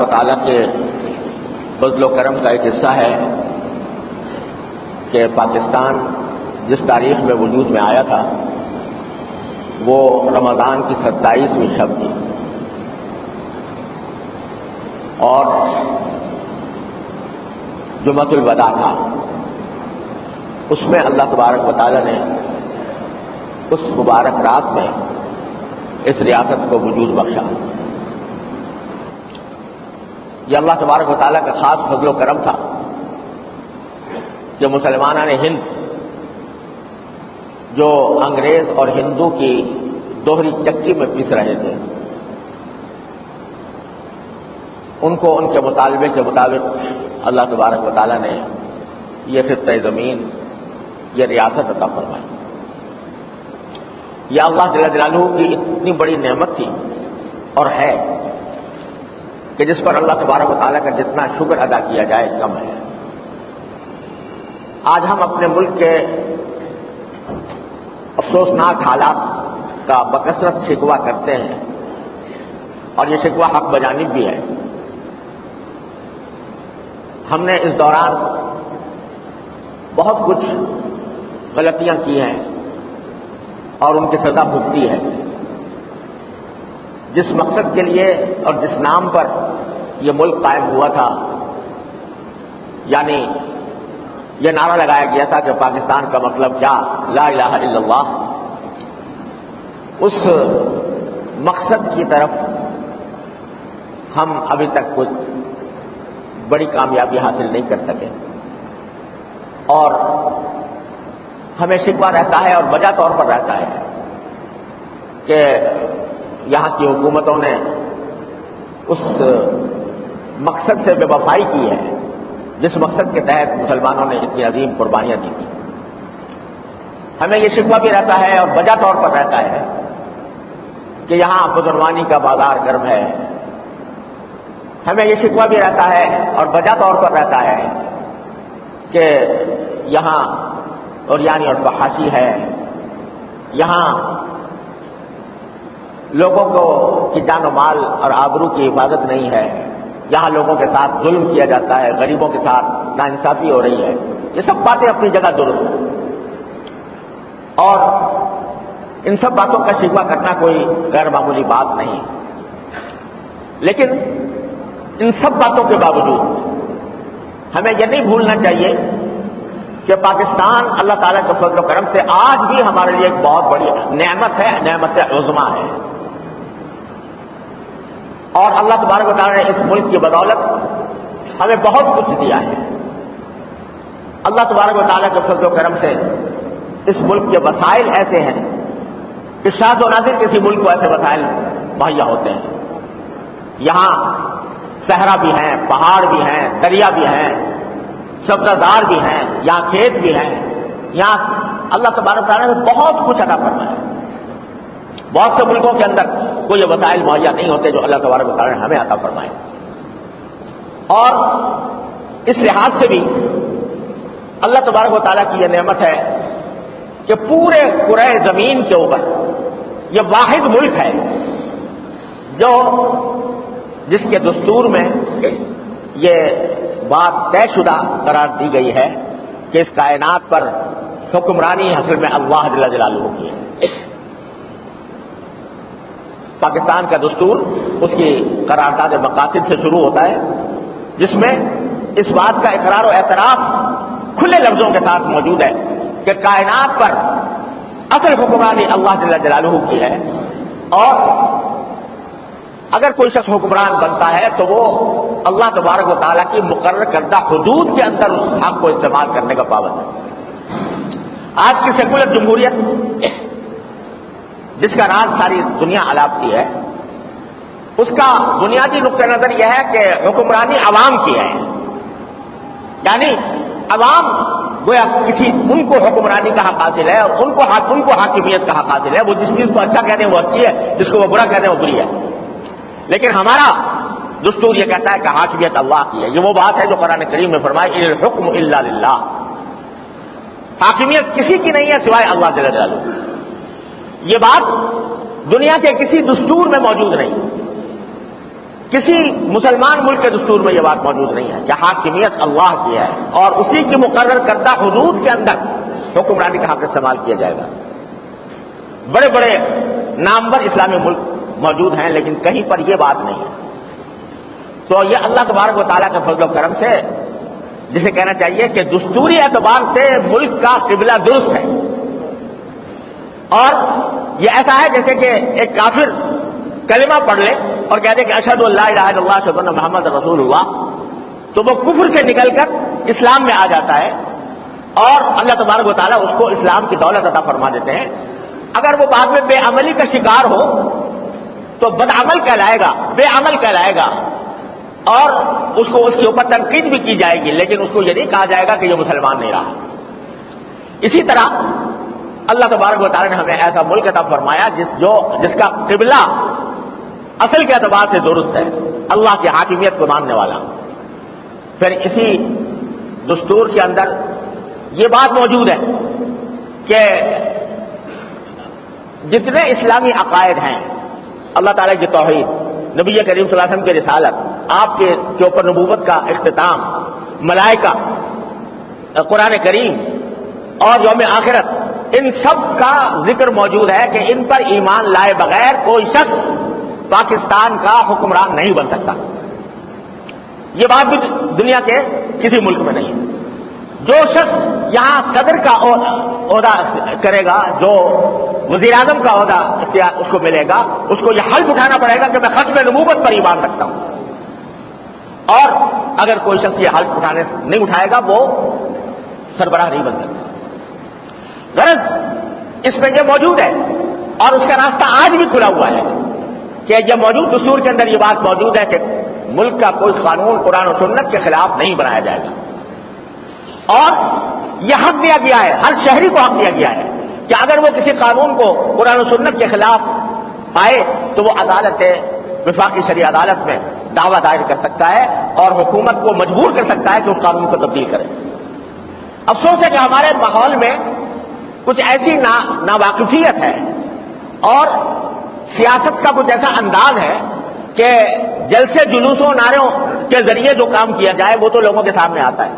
و تعالیٰ کے فضل و کرم کا ایک حصہ ہے کہ پاکستان جس تاریخ میں وجود میں آیا تھا وہ رمضان کی 27ویں شب تھی، اور جمعۃ الوداع تھا۔ اس میں اللہ تبارک و تعالیٰ نے اس مبارک رات میں اس ریاست کو وجود بخشا۔ یہ اللہ تبارک و تعالیٰ کا خاص فضل و کرم تھا کہ مسلمانان ہند جو انگریز اور ہندو کی دوہری چکی میں پس رہے تھے، ان کو ان کے مطالبے کے مطابق اللہ تبارک و تعالیٰ نے یہ خطہ زمین، یہ ریاست عطا فرمائی۔ یہ اللہ جل جلالہ کی اتنی بڑی نعمت تھی اور ہے کہ جس پر اللہ تبارک و تعالیٰ کا جتنا شکر ادا کیا جائے کم ہے۔ آج ہم اپنے ملک کے افسوسناک حالات کا بکثرت شکوہ کرتے ہیں، اور یہ شکوہ حق بجانب بھی ہے۔ ہم نے اس دوران بہت کچھ غلطیاں کی ہیں اور ان کی سزا بھگتی ہے۔ جس مقصد کے لیے اور جس نام پر یہ ملک قائم ہوا تھا، یعنی یہ نعرہ لگایا گیا تھا کہ پاکستان کا مطلب کیا، لا الہ الا اللہ، اس مقصد کی طرف ہم ابھی تک کچھ بڑی کامیابی حاصل نہیں کر سکے، اور ہمیں شکوہ رہتا ہے اور وجہ طور پر رہتا ہے کہ یہاں کی حکومتوں نے اس مقصد سے بے وفائی کی ہے جس مقصد کے تحت مسلمانوں نے اتنی عظیم قربانیاں دی تھیں۔ ہمیں یہ شکوہ بھی رہتا ہے اور وجہ طور پر رہتا ہے کہ یہاں بدعنوانی کا بازار گرم ہے۔ ہمیں یہ شکوہ بھی رہتا ہے اور وجہ طور پر رہتا ہے کہ یہاں عریانی اور فحاشی ہے، یہاں لوگوں کو کی جان و مال اور آبرو کی حفاظت نہیں ہے، یہاں لوگوں کے ساتھ ظلم کیا جاتا ہے، غریبوں کے ساتھ ناانصافی ہو رہی ہے۔ یہ سب باتیں اپنی جگہ درست ہیں، اور ان سب باتوں کا شکوہ کرنا کوئی غیر معمولی بات نہیں، لیکن ان سب باتوں کے باوجود ہمیں یہ نہیں بھولنا چاہیے کہ پاکستان اللہ تعالیٰ کے فضل و کرم سے آج بھی ہمارے لیے ایک بہت بڑی نعمت ہے، نعمت عظمیٰ ہے، اور اللہ تبارک و تعالیٰ نے اس ملک کی بدولت ہمیں بہت کچھ دیا ہے۔ اللہ تبارک و تعالیٰ کے فضل و کرم سے اس ملک کے وسائل ایسے ہیں کہ شاذ و نادر کسی ملک کو ایسے وسائل مہیا ہوتے ہیں۔ یہاں صحرا بھی ہیں، پہاڑ بھی ہیں، دریا بھی ہیں، سبزہ زار بھی ہیں، یہاں کھیت بھی ہیں، یہاں اللہ تبارک و تعالیٰ نے بہت کچھ عطا فرمایا ہے۔ بہت سے ملکوں کے اندر کوئی یہ وسائل مہیا نہیں ہوتے جو اللہ تبارک و تعالیٰ نے ہمیں عطا فرمائے، اور اس لحاظ سے بھی اللہ تبارک و تعالیٰ کی یہ نعمت ہے کہ پورے کرۂ زمین کے اوپر یہ واحد ملک ہے جو جس کے دستور میں یہ بات طے شدہ قرار دی گئی ہے کہ اس کائنات پر حکمرانی اصل میں اللہ جل جلالہ کی ہے۔ پاکستان کا دستور اس کی قرارداد مقاصد سے شروع ہوتا ہے، جس میں اس بات کا اقرار و اعتراف کھلے لفظوں کے ساتھ موجود ہے کہ کائنات پر اصل حکمرانی اللہ جل جلالہ کی ہے، اور اگر کوئی شخص حکمران بنتا ہے تو وہ اللہ تبارک و تعالیٰ کی مقرر کردہ حدود کے اندر اس حق کو استعمال کرنے کا پابند ہے۔ آج کی سیکولر جمہوریت جس کا راز ساری دنیا الاپتی ہے، اس کا بنیادی نقطہ نظر یہ ہے کہ حکمرانی عوام کی ہے، یعنی عوام گویا ان کو حکمرانی کا حق حاصل ہے اور ان کو حاکمیت کا حق حاصل ہے۔ وہ جس چیز کو اچھا کہتے ہیں وہ اچھی ہے، جس کو وہ برا کہتے ہیں وہ بری ہے، لیکن ہمارا دستور یہ کہتا ہے کہ حاکمیت اللہ کی ہے۔ یہ وہ بات ہے جو قرآن کریم میں فرمائی ان الحکم الا للہ، حاکمیت کسی کی نہیں ہے سوائے اللہ جل جلالہ۔ یہ بات دنیا کے کسی دستور میں موجود نہیں، کسی مسلمان ملک کے دستور میں یہ بات موجود نہیں ہے کہ حاکمیت اللہ کی ہے اور اسی کی مقرر کردہ حدود کے اندر حکمرانی کا حق استعمال کیا جائے گا. بڑے بڑے نامور اسلامی ملک موجود ہیں لیکن کہیں پر یہ بات نہیں ہے. تو یہ اللہ تبارک و تعالیٰ کے فضل و کرم سے جسے کہنا چاہیے کہ دستوری اعتبار سے ملک کا قبلہ درست ہے. اور یہ ایسا ہے جیسے کہ ایک کافر کلمہ پڑھ لے اور کہہ دے کہ اشہد اللہ الہ الا اللہ اشہد ان محمد رسول اللہ، تو وہ کفر سے نکل کر اسلام میں آ جاتا ہے اور اللہ تبارک و تعالیٰ اس کو اسلام کی دولت عطا فرما دیتے ہیں. اگر وہ بعد میں بے عملی کا شکار ہو تو بدعمل کہلائے گا، بے عمل کہلائے گا، اور اس کو اس کے اوپر تنقید بھی کی جائے گی، لیکن اس کو یہ نہیں کہا جائے گا کہ یہ مسلمان نہیں رہا. اسی طرح اللہ تبارک و تعالیٰ نے ہمیں ایسا ملک عطا فرمایا جس کا قبلہ اصل کے اعتبار سے درست ہے، اللہ کی حاکمیت کو ماننے والا. پھر اسی دستور کے اندر یہ بات موجود ہے کہ جتنے اسلامی عقائد ہیں، اللہ تعالیٰ کی توحید، نبی کریم صلی اللہ علیہ وسلم کی رسالت، آپ کے اوپر نبوت کا اختتام، ملائکہ، قرآن کریم اور یوم آخرت، ان سب کا ذکر موجود ہے کہ ان پر ایمان لائے بغیر کوئی شخص پاکستان کا حکمران نہیں بن سکتا. یہ بات بھی دنیا کے کسی ملک میں نہیں ہے. جو شخص یہاں صدر کا عہدہ کرے گا، جو وزیر اعظم کا عہدہ اس کو ملے گا، اس کو یہ حلف اٹھانا پڑے گا کہ میں ختم نبوت پر ایمان رکھتا ہوں. اور اگر کوئی شخص یہ حلف نہیں اٹھائے گا وہ سربراہ نہیں بن سکتا. غرض اس میں یہ موجود ہے اور اس کا راستہ آج بھی کھلا ہوا ہے کہ یہ موجود دستور کے اندر یہ بات موجود ہے کہ ملک کا کوئی قانون قرآن و سنت کے خلاف نہیں بنایا جائے گا. اور یہ حق دیا گیا ہے، ہر شہری کو حق دیا گیا ہے کہ اگر وہ کسی قانون کو قرآن و سنت کے خلاف پائے تو وہ عدالت وفاقی شرعی عدالت میں دعویٰ دائر کر سکتا ہے اور حکومت کو مجبور کر سکتا ہے کہ اس قانون کو تبدیل کرے. افسوس ہے کہ ہمارے ماحول میں کچھ ایسی ناواقفیت ہے اور سیاست کا کچھ ایسا انداز ہے کہ جلسے جلوسوں نعروں کے ذریعے جو کام کیا جائے وہ تو لوگوں کے سامنے آتا ہے،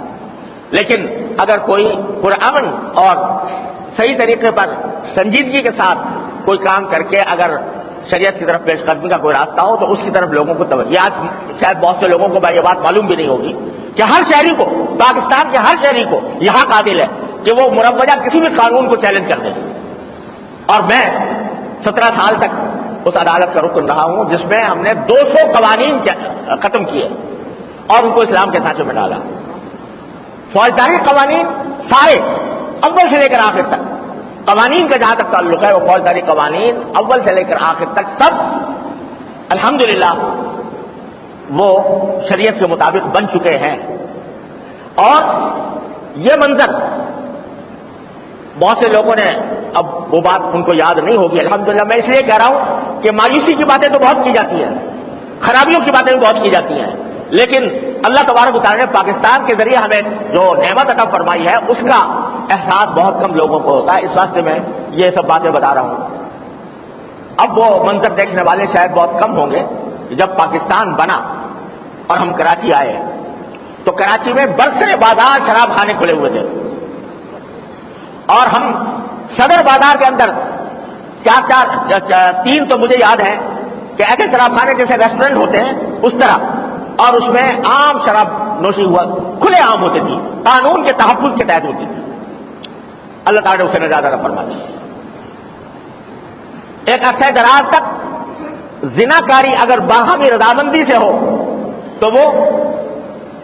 لیکن اگر کوئی پرامن اور صحیح طریقے پر سنجیدگی کے ساتھ کوئی کام کر کے اگر شریعت کی طرف پیش قدمی کا کوئی راستہ ہو تو اس کی طرف لوگوں کو توجہ. آج شاید بہت سے لوگوں کو یہ بات معلوم بھی نہیں ہوگی کہ ہر شہری کو، پاکستان کے ہر شہری کو یہاں قابل ہے کہ وہ مروجہ کسی بھی قانون کو چیلنج کر دے. اور میں 17 سال تک اس عدالت کا رکن رہا ہوں جس میں ہم نے 200 قوانین ختم کیے اور ان کو اسلام کے سانچے میں ڈالا. فوجداری قوانین سارے اول سے لے کر آخر تک، قوانین کا جہاں تک تعلق ہے وہ فوجداری قوانین اول سے لے کر آخر تک سب الحمدللہ وہ شریعت کے مطابق بن چکے ہیں. اور یہ منظر بہت سے لوگوں نے، اب وہ بات ان کو یاد نہیں ہوگی الحمدللہ، میں اس لیے کہہ رہا ہوں کہ مایوسی کی باتیں تو بہت کی جاتی ہیں، خرابیوں کی باتیں بھی بہت کی جاتی ہیں، لیکن اللہ تبارک و تعالیٰ نے پاکستان کے ذریعے ہمیں جو نعمت عطا فرمائی ہے اس کا احساس بہت کم لوگوں کو ہوتا ہے. اس واسطے میں یہ سب باتیں بتا رہا ہوں. اب وہ منظر دیکھنے والے شاید بہت کم ہوں گے کہ جب پاکستان بنا اور ہم کراچی آئے تو کراچی میں برسر بازار شراب خانے کھلے ہوئے تھے اور ہم صدر بازار کے اندر 3 تو مجھے یاد ہے کہ ایسے شراب خانے جیسے ریسٹورینٹ ہوتے ہیں اس طرح، اور اس میں عام شراب نوشی ہوا کھلے عام ہوتی تھی، قانون کے تحفظ کے تحت ہوتی تھی. اللہ تعالیٰ نے اسے نجات عطا فرما دی. ایک عرصہ دراز تک زنا کاری اگر باہمی رضامندی سے ہو تو وہ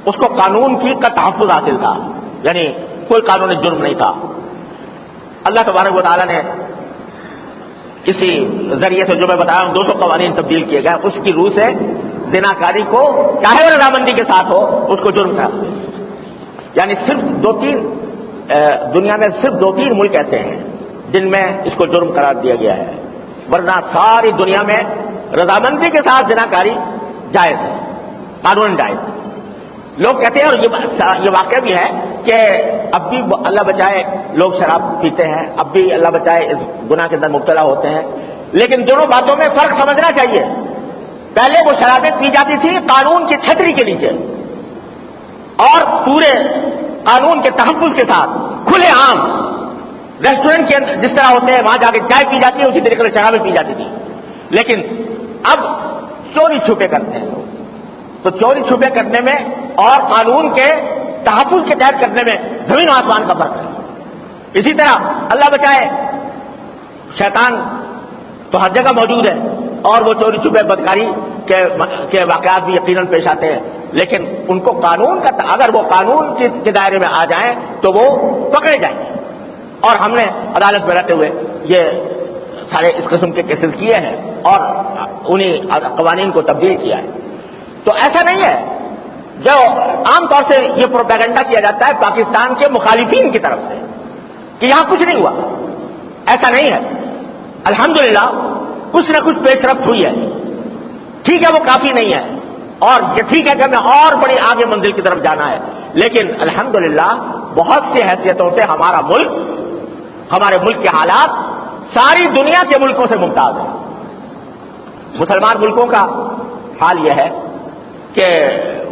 اس کو قانون کا تحفظ حاصل تھا، یعنی کوئی قانونی جرم نہیں تھا. اللہ تبارک و تعالیٰ نے اسی ذریعے سے جو میں بتایا ہوں 200 قوانین تبدیل کیے گئے، اس کی روح سے زنا کاری کو چاہے وہ رضامندی کے ساتھ ہو اس کو جرم تھا. یعنی صرف 2-3 دنیا میں صرف 2-3 ملک ایسے ہیں جن میں اس کو جرم قرار دیا گیا ہے، ورنہ ساری دنیا میں رضامندی کے ساتھ زنا کاری جائز ہے، قانون جائز ہے. لوگ کہتے ہیں، اور یہ واقعہ بھی ہے کہ اب بھی اللہ بچائے لوگ شراب پیتے ہیں، اب بھی اللہ بچائے اس گناہ کے اندر مبتلا ہوتے ہیں، لیکن دونوں باتوں میں فرق سمجھنا چاہیے. پہلے وہ شرابیں پی جاتی تھی قانون کی چھتری کے نیچے اور پورے قانون کے تحفظ کے ساتھ کھلے عام ریسٹورنٹ کے جس طرح ہوتے ہیں وہاں جا کے چائے پی جاتی ہے، اسی طریقے سے شرابیں پی جاتی تھی. لیکن اب چوری چھپے کرتے ہیں لوگ. تو چوری چھپے کرنے میں اور قانون کے تحفظ کے تحت کرنے میں زمین و آسمان کا فرق ہے. اسی طرح اللہ بچائے شیطان تو ہر جگہ موجود ہے اور وہ چوری چھپے بدکاری کے واقعات بھی یقیناً پیش آتے ہیں، لیکن ان کو قانون کا اگر وہ قانون کے دائرے میں آ جائیں تو وہ پکڑے جائیں گے. اور ہم نے عدالت میں رہتے ہوئے یہ سارے اس قسم کے کیسز کیے ہیں اور انہیں قوانین کو تبدیل کیا ہے. تو ایسا نہیں ہے جو عام طور سے یہ پروپیگنڈا کیا جاتا ہے پاکستان کے مخالفین کی طرف سے کہ یہاں کچھ نہیں ہوا. ایسا نہیں ہے. الحمدللہ کچھ نہ کچھ پیش رفت ہوئی ہے. ٹھیک ہے وہ کافی نہیں ہے اور یہ ٹھیک ہے کہ ہمیں اور بڑی آگے منزل کی طرف جانا ہے، لیکن الحمدللہ بہت سی حیثیتوں سے ہمارا ملک، ہمارے ملک کے حالات ساری دنیا کے ملکوں سے ممتاز ہیں. مسلمان ملکوں کا حال یہ ہے کہ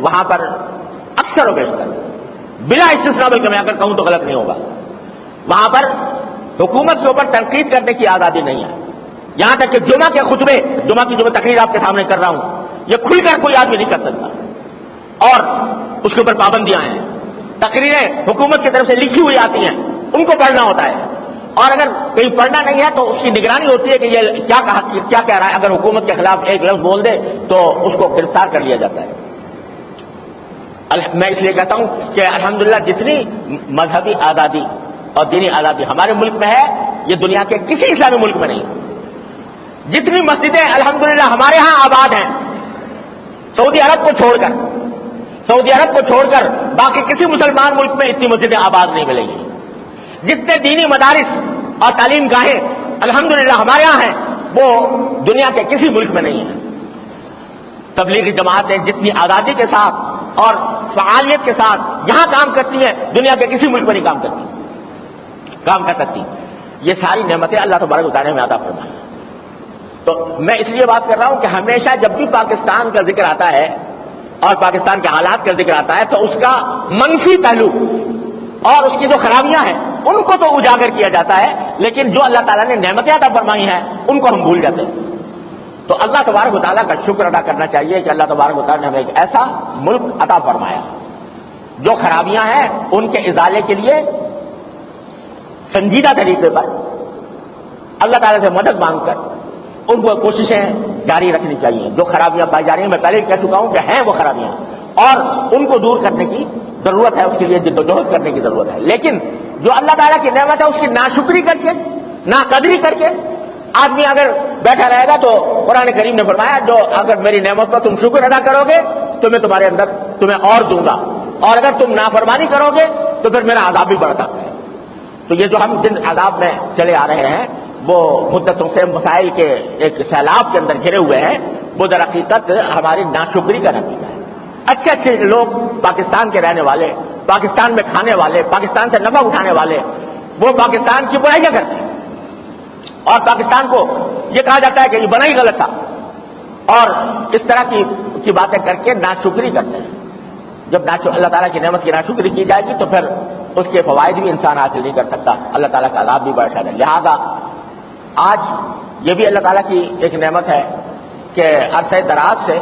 وہاں پر اکثر و بیشتر بلا استثناء، بلکہ میں اگر کہوں تو غلط نہیں ہوگا، وہاں پر حکومت کے اوپر تنقید کرنے کی آزادی نہیں ہے. یہاں تک کہ جمعہ کے خطبے، جمعہ کی جو میں تقریر آپ کے سامنے کر رہا ہوں، یہ کھل کر کوئی آدمی نہیں کر سکتا اور اس کے اوپر پابندیاں ہیں. تقریریں حکومت کی طرف سے لکھی ہوئی آتی ہیں، ان کو پڑھنا ہوتا ہے اور اگر کہیں پڑھنا نہیں ہے تو اس کی نگرانی ہوتی ہے کہ یہ کیا کہہ رہا ہے. اگر حکومت کے خلاف ایک لفظ بول دے تو اس کو گرفتار کر لیا جاتا ہے. میں اس لیے کہتا ہوں کہ الحمدللہ جتنی مذہبی آزادی اور دینی آزادی ہمارے ملک میں ہے یہ دنیا کے کسی اسلامی ملک میں نہیں. جتنی مسجدیں الحمدللہ ہمارے ہاں آباد ہیں، سعودی عرب کو چھوڑ کر باقی کسی مسلمان ملک میں اتنی مسجدیں آباد نہیں ملیں گی. جتنے دینی مدارس اور تعلیم گاہیں الحمدللہ ہمارے ہاں ہیں وہ دنیا کے کسی ملک میں نہیں ہیں. تبلیغی جماعتیں جتنی آزادی کے ساتھ اور فعالیت کے ساتھ یہاں کام کرتی ہیں دنیا کے کسی ملک میں نہیں کام کر سکتی. یہ ساری نعمتیں اللہ تبارک و تعالیٰ میں عطا فرمائیں. تو میں اس لیے بات کر رہا ہوں کہ ہمیشہ جب بھی پاکستان کا ذکر آتا ہے اور پاکستان کے حالات کا ذکر آتا ہے تو اس کا منفی پہلو اور اس کی جو خرابیاں ہیں ان کو تو اجاگر کیا جاتا ہے، لیکن جو اللہ تعالیٰ نے نعمتیں عطا فرمائی ہیں ان کو ہم بھول جاتے ہیں. تو اللہ تبارک و تعالیٰ کا شکر ادا کرنا چاہیے کہ اللہ تبارک و تعالیٰ نے ہمیں ایک ایسا ملک عطا فرمایا جو خرابیاں ہیں ان کے ازالے کے لیے سنجیدہ طریقے پر اللہ تعالیٰ سے مدد مانگ کر ان کو کوششیں جاری رکھنی چاہیے. جو خرابیاں پائی جا رہی ہیں میں پہلے بھی کہہ چکا ہوں کہ ہیں وہ خرابیاں اور ان کو دور کرنے کی ضرورت ہے، اس کے لیے جدوجہد کرنے کی ضرورت ہے. لیکن جو اللہ تعالیٰ کی نعمت ہے اس کی ناشکری کر کے، ناقدری کر کے آدمی اگر بیٹھا رہے گا تو قرآن کریم نے فرمایا جو اگر میری نعمت پر تم شکر ادا کرو گے تو میں تمہارے اندر تمہیں اور دوں گا، اور اگر تم نافرمانی کرو گے تو پھر میرا عذاب بھی بڑھتا ہے. تو یہ جو ہم جن عذاب میں چلے آ رہے ہیں وہ مدتوں سے مسائل کے ایک سیلاب کے اندر گھرے ہوئے ہیں، وہ در حقیقت ہماری ناشکری کا نتیجہ ہے. اچھے اچھے لوگ پاکستان کے رہنے والے، پاکستان میں کھانے والے، پاکستان سے نفع اٹھانے والے، وہ پاکستان کی برائیاں کرتے ہیں اور پاکستان کو یہ کہا جاتا ہے کہ یہ بنا ہی غلط تھا اور اس طرح کی باتیں کر کے ناشکری کرتے ہیں. جب اللہ تعالیٰ کی نعمت کی ناشکری کی جائے گی تو پھر اس کے فوائد بھی انسان حاصل نہیں کر سکتا، اللہ تعالیٰ کا عذاب بھی بڑھتا ہے. لہذا آج یہ بھی اللہ تعالیٰ کی ایک نعمت ہے کہ عرصہ دراز سے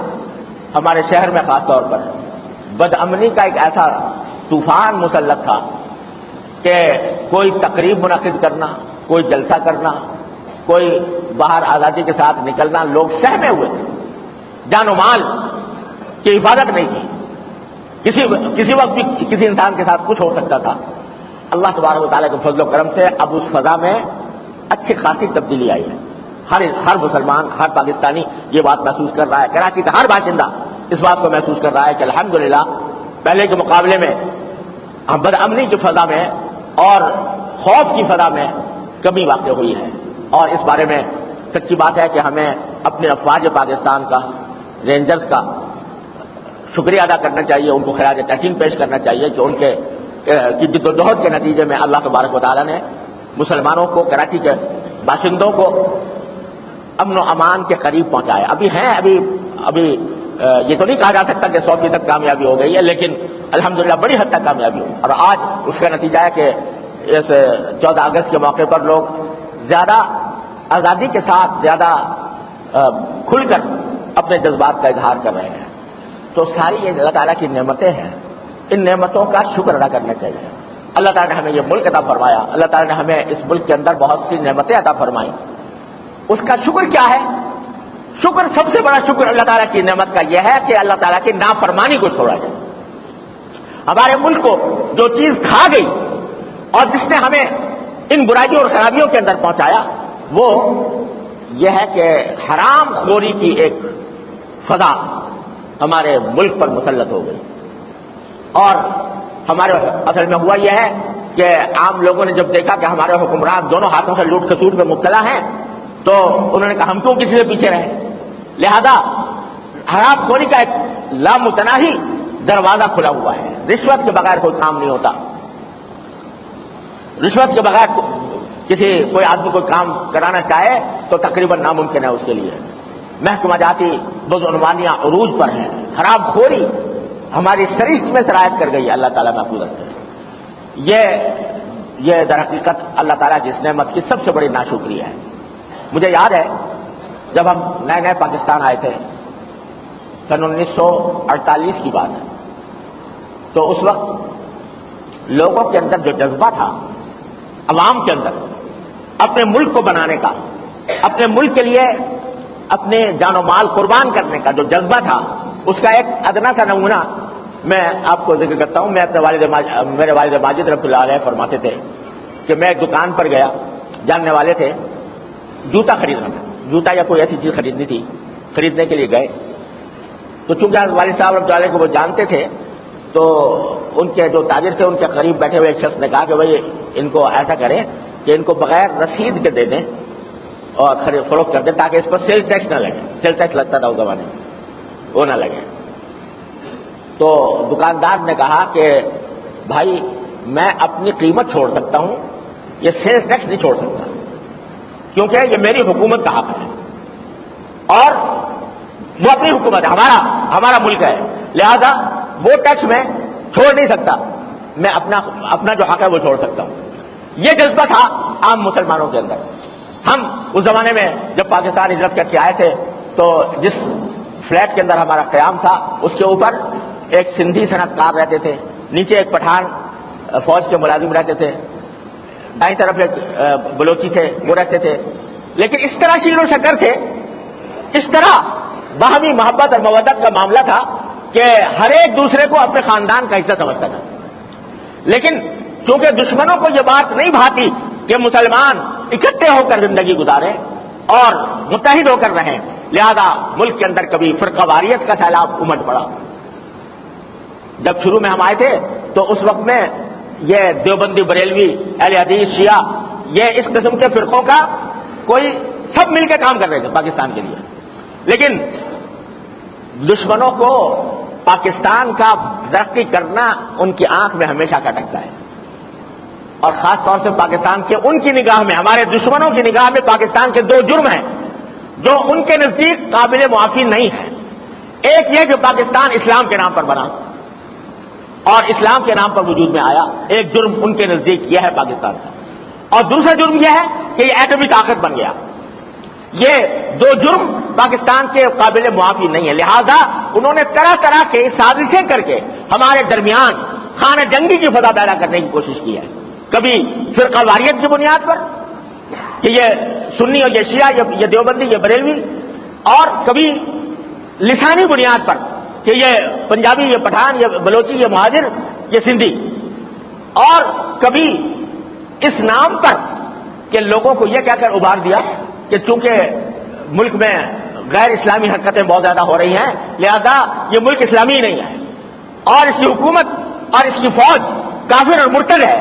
ہمارے شہر میں خاص طور پر بد امنی کا ایک ایسا طوفان مسلط تھا کہ کوئی تقریب منعقد کرنا، کوئی جلسہ کرنا، کوئی باہر آزادی کے ساتھ نکلنا، لوگ سہمے ہوئے تھے. جان و مال کی حفاظت نہیں تھی. کسی وقت بھی کسی انسان کے ساتھ کچھ ہو سکتا تھا. اللہ تبارک و تعالیٰ کے فضل و کرم سے اب اس فضا میں اچھی خاصی تبدیلی آئی ہے. ہر مسلمان، ہر پاکستانی یہ بات محسوس کر رہا ہے. کراچی کا ہر باشندہ اس بات کو محسوس کر رہا ہے کہ الحمدللہ پہلے کے مقابلے میں ہم بد امنی کی فضا میں اور خوف کی فضا میں کمی واقع ہوئی ہے. اور اس بارے میں سچی بات ہے کہ ہمیں اپنے افواج پاکستان کا، رینجرز کا شکریہ ادا کرنا چاہیے، ان کو خراج تحسین پیش کرنا چاہیے کہ ان کے جدوجہد کے نتیجے میں اللہ تبارک و تعالیٰ نے مسلمانوں کو، کراچی کے باشندوں کو امن و امان کے قریب پہنچایا. ابھی ابھی یہ تو نہیں کہا جا سکتا کہ 100% کامیابی ہو گئی ہے، لیکن الحمدللہ بڑی حد تک کامیابی ہوئی، اور آج اس کا نتیجہ ہے کہ اس 14 اگست کے موقع پر لوگ زیادہ آزادی کے ساتھ، زیادہ کھل کر اپنے جذبات کا اظہار کر رہے ہیں۔ تو ساری یہ اللہ تعالیٰ کی نعمتیں ہیں، ان نعمتوں کا شکر ادا کرنا چاہیے۔ اللہ تعالیٰ نے ہمیں یہ ملک عطا فرمایا، اللہ تعالیٰ نے ہمیں اس ملک کے اندر بہت سی نعمتیں عطا فرمائیں، اس کا شکر کیا ہے؟ شکر، سب سے بڑا شکر اللہ تعالیٰ کی نعمت کا یہ ہے کہ اللہ تعالیٰ کی نافرمانی کو چھوڑا جائے۔ ہمارے ملک کو جو چیز کھا گئی اور جس نے ہمیں ان برائیوں اور خرابیوں کے اندر پہنچایا، وہ یہ ہے کہ حرام خوری کی ایک فضا ہمارے ملک پر مسلط ہو گئی، اور ہمارے اصل میں ہوا یہ ہے کہ عام لوگوں نے جب دیکھا کہ ہمارے حکمران دونوں ہاتھوں سے لوٹ کھسوٹ میں مبتلا ہیں، تو انہوں نے کہا ہم کیوں کسی سے پیچھے رہیں، لہذا حرام خوری کا ایک لامتناہی دروازہ کھلا ہوا ہے۔ رشوت کے بغیر کوئی کام نہیں ہوتا، رشوت کے بغیر کوئی آدمی کوئی کام کرانا چاہے تو تقریباً ناممکن ہے اس کے لیے۔ محکمہ جاتی بدعنوانیاں عروج پر ہیں، حرام خوری ہماری سرشت میں سرایت کر گئی ہے، اللہ تعالیٰ محفوظ رکھے۔ یہ در حقیقت اللہ تعالیٰ کی اس نعمت کی سب سے بڑی ناشکری ہے۔ مجھے یاد ہے جب ہم نئے پاکستان آئے تھے، سن 1948 کی بات ہے، تو اس وقت لوگوں کے اندر جو جذبہ تھا، عوام کے اندر اپنے ملک کو بنانے کا، اپنے ملک کے لیے اپنے جان و مال قربان کرنے کا جو جذبہ تھا، اس کا ایک ادنا سا نمونہ میں آپ کو ذکر کرتا ہوں۔ میں اپنے میرے والد ماجد رحمۃ اللہ علیہ فرماتے تھے کہ میں ایک دکان پر گیا، جاننے والے تھے، جوتا خریدنا تھا، جوتا یا کوئی ایسی چیز خریدنی تھی، خریدنے کے لیے گئے، تو چونکہ والد صاحب رحمۃ اللہ علیہ کو وہ جانتے تھے، تو ان کے جو تاجر تھے، ان کے قریب بیٹھے ہوئے ایک شخص نے کہا کہ بھائی ان کو ایسا کریں کہ ان کو بغیر رسید کے دے دیں اور فروخت کر دیں، تاکہ اس پر سیل ٹیکس نہ لگے۔ سیل ٹیکس لگتا تھا اس زمانے میں، وہ نہ لگے۔ تو دکاندار نے کہا کہ بھائی میں اپنی قیمت چھوڑ سکتا ہوں، یہ سیل ٹیکس نہیں چھوڑ سکتا، کیونکہ یہ میری حکومت کا حق ہے اور وہ اپنی حکومت ہے، ہمارا ملک ہے، لہذا وہ ٹیکس میں چھوڑ نہیں سکتا، میں اپنا جو حق ہے وہ چھوڑ سکتا ہوں۔ یہ جذبہ تھا عام مسلمانوں کے اندر۔ ہم اس زمانے میں جب پاکستان ہجرت کر کے آئے تھے، تو جس فلیٹ کے اندر ہمارا قیام تھا، اس کے اوپر ایک سندھی صنعت کار رہتے تھے، نیچے ایک پٹھان فوج کے ملازم رہتے تھے، دائیں طرف ایک بلوچی تھے، وہ رہتے تھے، لیکن اس طرح شیر و شکر تھے، اس طرح باہمی محبت اور مودت کا معاملہ تھا کہ ہر ایک دوسرے کو اپنے خاندان کا حصہ سمجھتا تھا۔ لیکن چونکہ دشمنوں کو یہ بات نہیں بھاتی کہ مسلمان اکٹھے ہو کر زندگی گزاریں اور متحد ہو کر رہیں، لہذا ملک کے اندر کبھی فرقہ واریت کا سیلاب امٹ پڑا۔ جب شروع میں ہم آئے تھے تو اس وقت میں یہ دیوبندی، بریلوی، اہل حدیث، شیعہ، یہ اس قسم کے فرقوں کا کوئی سب مل کے کام کر رہے تھے پاکستان کے لیے، لیکن دشمنوں کو پاکستان کا ترقی کرنا ان کی آنکھ میں ہمیشہ کٹکتا ہے، اور خاص طور سے پاکستان کے ان کی نگاہ میں، ہمارے دشمنوں کی نگاہ میں پاکستان کے دو جرم ہیں جو ان کے نزدیک قابل معافی نہیں ہے۔ ایک یہ کہ پاکستان اسلام کے نام پر بنا اور اسلام کے نام پر وجود میں آیا، ایک جرم ان کے نزدیک یہ ہے پاکستان کا، اور دوسرا جرم یہ ہے کہ یہ ایٹمی طاقت بن گیا۔ یہ دو جرم پاکستان کے قابل معافی نہیں ہے، لہذا انہوں نے طرح طرح کے سازشیں کر کے ہمارے درمیان خانہ جنگی کی فضا پیدا کرنے کی کوشش کی ہے، کبھی فرقہ واریت کی بنیاد پر کہ یہ سنی اور یہ شیعہ، یہ دیوبندی، یہ بریلوی، اور کبھی لسانی بنیاد پر کہ یہ پنجابی، یہ پٹھان، یہ بلوچی، یہ مہاجر، یہ سندھی، اور کبھی اس نام پر کہ لوگوں کو یہ کہہ کر ابھار دیا کہ چونکہ ملک میں غیر اسلامی حرکتیں بہت زیادہ ہو رہی ہیں، لہذا یہ ملک اسلامی ہی نہیں ہے اور اس کی حکومت اور اس کی فوج کافر اور مرتد ہے،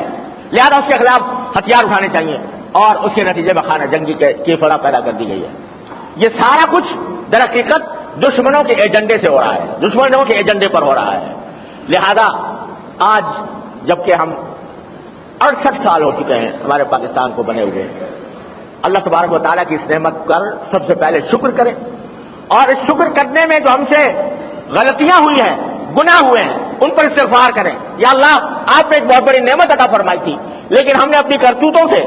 لہذا اس کے خلاف ہتھیار اٹھانے چاہیے، اور اس کے نتیجے میں خانہ جنگی کی فضا پیدا کر دی گئی ہے۔ یہ سارا کچھ در حقیقت دشمنوں کے ایجنڈے سے ہو رہا ہے، دشمنوں کے ایجنڈے پر ہو رہا ہے۔ لہذا آج جبکہ ہم 68 سال ہو چکے ہیں ہمارے پاکستان کو بنے ہوئے، اللہ تبارک و تعالیٰ کی اس نعمت پر سب سے پہلے شکر کریں اور اس شکر کرنے میں جو ہم سے غلطیاں ہوئی ہیں، گناہ ہوئے ہیں، ان پر استغفار کریں. یا اللہ آپ نے ایک بہت بڑی نعمت عطا فرمائی تھی، لیکن ہم نے اپنی کرتوتوں سے،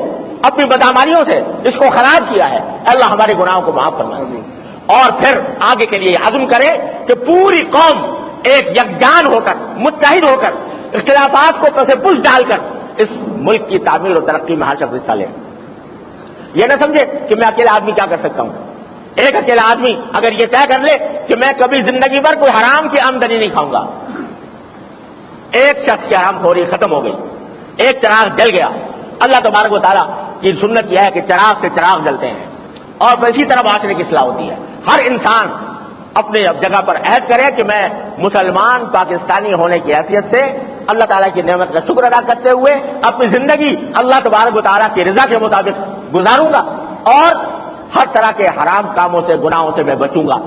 اپنی بدعمالیوں سے اس کو خراب کیا ہے. اللہ ہمارے گناہوں کو معاف فرمائے. اور پھر آگے کے لیے عزم کرے کہ پوری قوم ایک یکجان ہو کر، متحد ہو کر، اختلافات کو پس پش ڈال کر اس ملک کی تعمیر اور ترقی میں ہر شخص حصہ لے. یہ نہ سمجھے کہ میں اکیلا آدمی کیا کر سکتا ہوں. ایک اکیلا آدمی اگر یہ طے کر لے کہ میں کبھی زندگی بھر کوئی حرام کی آمدنی نہیں کھاؤں گا، ایک شخص کی حرام خوری ختم ہو گئی، ایک چراغ جل گیا. اللہ تبارک و تعالیٰ کی سنت یہ ہے کہ چراغ سے چراغ جلتے ہیں، اور اسی طرح معاشرے کی اصلاح ہوتی ہے. ہر انسان اپنے جگہ پر عہد کرے کہ میں مسلمان پاکستانی ہونے کی حیثیت سے اللہ تعالیٰ کی نعمت کا شکر ادا کرتے ہوئے اپنی زندگی اللہ تبارک و تعالیٰ کی رضا کے مطابق گزاروں گا، اور ہر طرح کے حرام کاموں سے، گناہوں سے میں بچوں گا.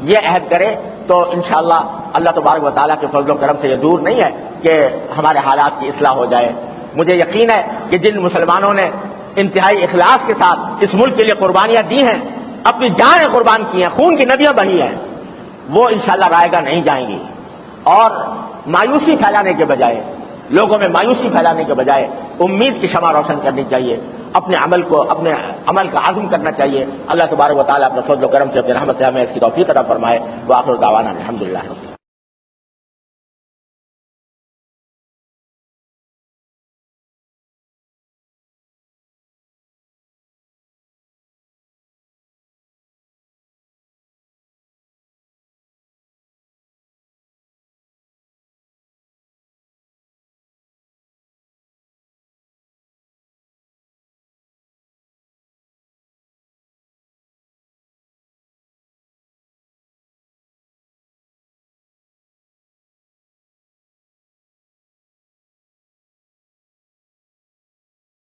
یہ عہد کرے تو انشاءاللہ اللہ تبارک و تعالیٰ کے فضل و کرم سے یہ دور نہیں ہے کہ ہمارے حالات کی اصلاح ہو جائے. مجھے یقین ہے کہ جن مسلمانوں نے انتہائی اخلاص کے ساتھ اس ملک کے لیے قربانیاں دی ہیں، اپنی جانیں قربان کی ہیں، خون کی ندیاں بہی ہیں، وہ انشاءاللہ رائے گاہ نہیں جائیں گی. اور مایوسی پھیلانے کے بجائے، لوگوں میں مایوسی پھیلانے کے بجائے امید کی شمع روشن کرنی چاہیے. اپنے عمل کا عزم کرنا چاہیے. اللہ تبارک و تعالیٰ اپنے فضل و کرم سے، اپنے رحمت سے ہمیں اس کی توفیق عطا فرمائے. وآخر دعوانا الحمدللہ.